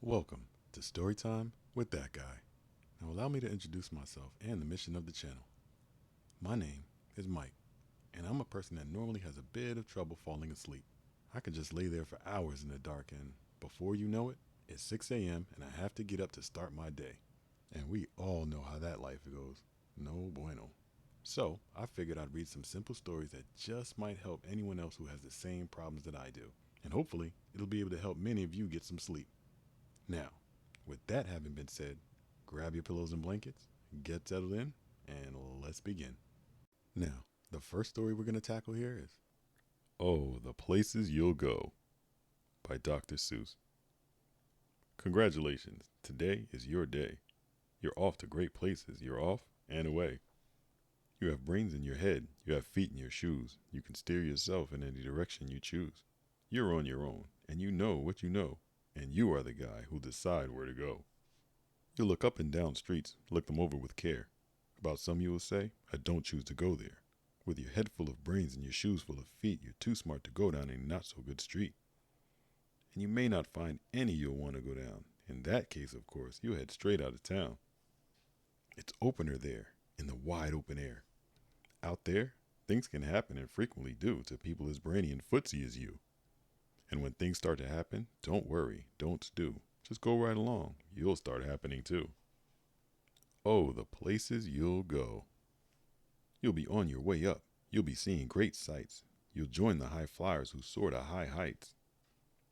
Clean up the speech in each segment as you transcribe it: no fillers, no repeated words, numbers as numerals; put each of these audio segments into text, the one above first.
Welcome to Storytime with that guy. Now, allow me to introduce myself and the mission of the channel. My name is Mike, and I'm a person that normally has a bit of trouble falling asleep. I can just lay there for hours in the dark, and before you know it, it's 6 a.m., and I have to get up to start my day. And we all know how that life goes. No bueno. So, I figured I'd read some simple stories that just might help anyone else who has the same problems that I do. And hopefully, it'll be able to help many of you get some sleep. Now, with that having been said, grab your pillows and blankets, get settled in, and let's begin. Now, the first story we're going to tackle here is Oh, the Places You'll Go by Dr. Seuss. Congratulations, today is your day. You're off to great places, you're off and away. You have brains in your head, you have feet in your shoes, you can steer yourself in any direction you choose. You're on your own, and you know what you know, and you are the guy who'll decide where to go. You look up and down streets, look them over with care. About some you will say, I don't choose to go there. With your head full of brains and your shoes full of feet, you're too smart to go down a not so good street. And you may not find any you'll want to go down. In that case, of course, you head straight out of town. It's opener there, in the wide open air. Out there, things can happen and frequently do to people as brainy and footsy as you. And when things start to happen, don't worry, don't stew. Just go right along. You'll start happening too. Oh, the places you'll go. You'll be on your way up. You'll be seeing great sights. You'll join the high flyers who soar to high heights.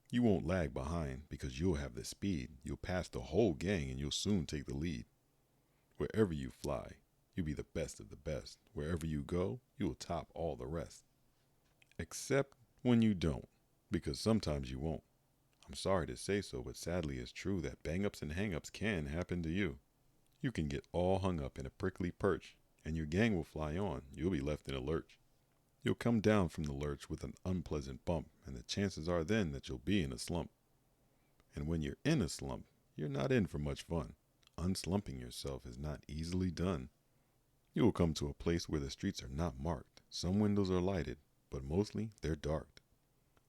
You won't lag behind because you'll have the speed. You'll pass the whole gang and you'll soon take the lead. Wherever you fly, you'll be the best of the best. Wherever you go, you'll top all the rest. Except when you don't, because sometimes you won't. I'm sorry to say so, but sadly it's true that bang-ups and hang-ups can happen to you. You can get all hung up in a prickly perch, and your gang will fly on. You'll be left in a lurch. You'll come down from the lurch with an unpleasant bump, and the chances are then that you'll be in a slump. And when you're in a slump, you're not in for much fun. Unslumping yourself is not easily done. You will come to a place where the streets are not marked. Some windows are lighted, but mostly they're dark.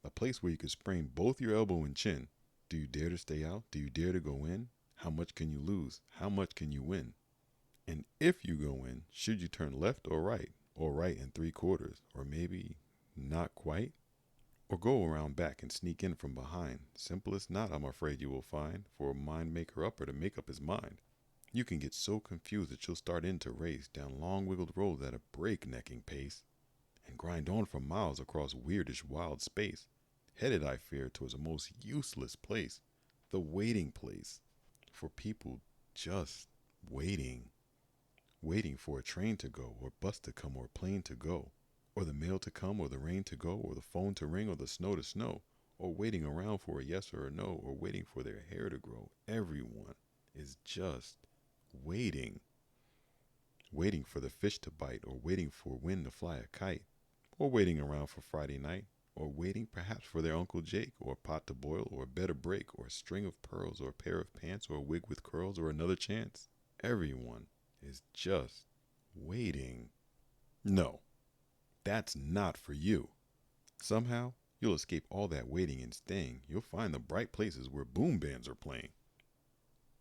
A place where you could sprain both your elbow and chin. Do you dare to stay out? Do you dare to go in? How much can you lose? How much can you win? And if you go in, should you turn left or right and three quarters, or maybe not quite? Or go around back and sneak in from behind? Simplest not, I'm afraid you will find, for a mind maker upper to make up his mind. You can get so confused that you'll start in to race down long wiggled roads at a breaknecking pace, and grind on for miles across weirdish wild space, headed, I fear, towards a most useless place, the waiting place, for people just waiting. Waiting for a train to go, or bus to come, or plane to go, or the mail to come, or the rain to go, or the phone to ring, or the snow to snow, or waiting around for a yes or a no, or waiting for their hair to grow. Everyone is just waiting. Waiting for the fish to bite, or waiting for wind to fly a kite, or waiting around for Friday night, or waiting perhaps for their Uncle Jake, or a pot to boil, or a bed to break, or a string of pearls, or a pair of pants, or a wig with curls, or another chance. Everyone is just waiting. No, that's not for you. Somehow, you'll escape all that waiting and staying. You'll find the bright places where boom bands are playing.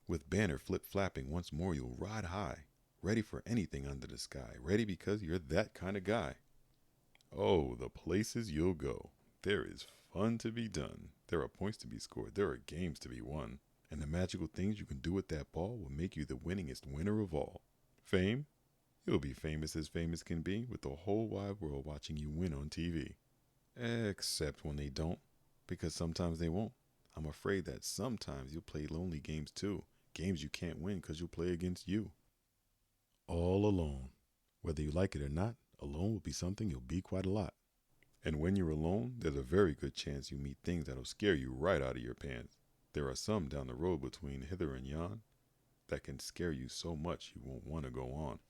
With banner flip-flapping once more, you'll ride high, ready for anything under the sky, ready because you're that kind of guy. Oh, the places you'll go. There is fun to be done. There are points to be scored. There are games to be won. And the magical things you can do with that ball will make you the winningest winner of all. Fame? You'll be famous as famous can be, with the whole wide world watching you win on TV. Except when they don't, because sometimes they won't. I'm afraid that sometimes you'll play lonely games too. Games you can't win because you'll play against you. All alone. Whether you like it or not, alone will be something you'll be quite a lot. And when you're alone, there's a very good chance you meet things that'll scare you right out of your pants. There are some down the road between hither and yon that can scare you so much you won't want to go on.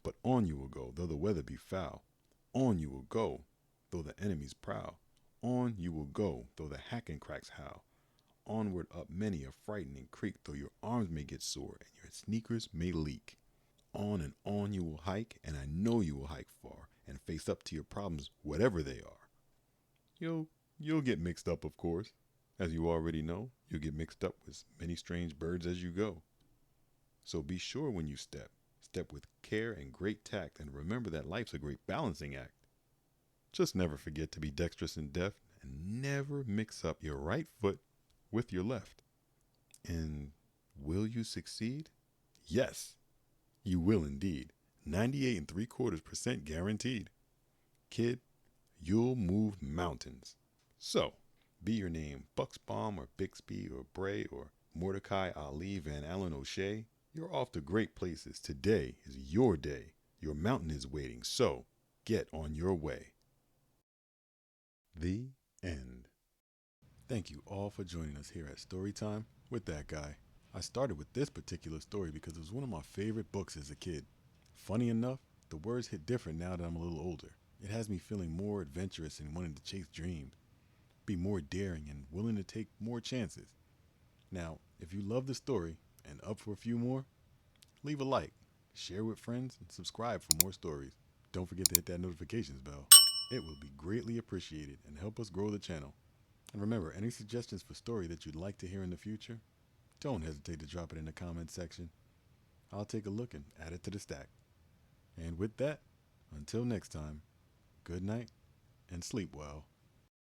But on you will go, though the weather be foul. On you will go, though the enemies prowl. On you will go, though the hack and cracks howl. Onward up many a frightening creek, though your arms may get sore and your sneakers may leak. On and on you will hike, and I know you will hike far and face up to your problems, whatever they are. You'll get mixed up, of course. As you already know, you'll get mixed up with many strange birds as you go. So be sure when you step with care and great tact, and remember that life's a great balancing act. Just never forget to be dexterous and deft, and never mix up your right foot with your left. And will you succeed? Yes, you will indeed. 98.75% guaranteed. Kid, you'll move mountains. So, be your name Bucksbaum or Bixby or Bray or Mordecai Ali Van Allen O'Shea, you're off to great places. Today is your day. Your mountain is waiting, so get on your way. The end. Thank you all for joining us here at Storytime with that guy. I started with this particular story because it was one of my favorite books as a kid. Funny enough, the words hit different now that I'm a little older. It has me feeling more adventurous and wanting to chase dreams, be more daring and willing to take more chances. Now, if you love the story and up for a few more, leave a like, share with friends, and subscribe for more stories. Don't forget to hit that notifications bell. It will be greatly appreciated and help us grow the channel. And remember, any suggestions for story that you'd like to hear in the future, don't hesitate to drop it in the comments section. I'll take a look and add it to the stack. And with that, until next time, good night and sleep well.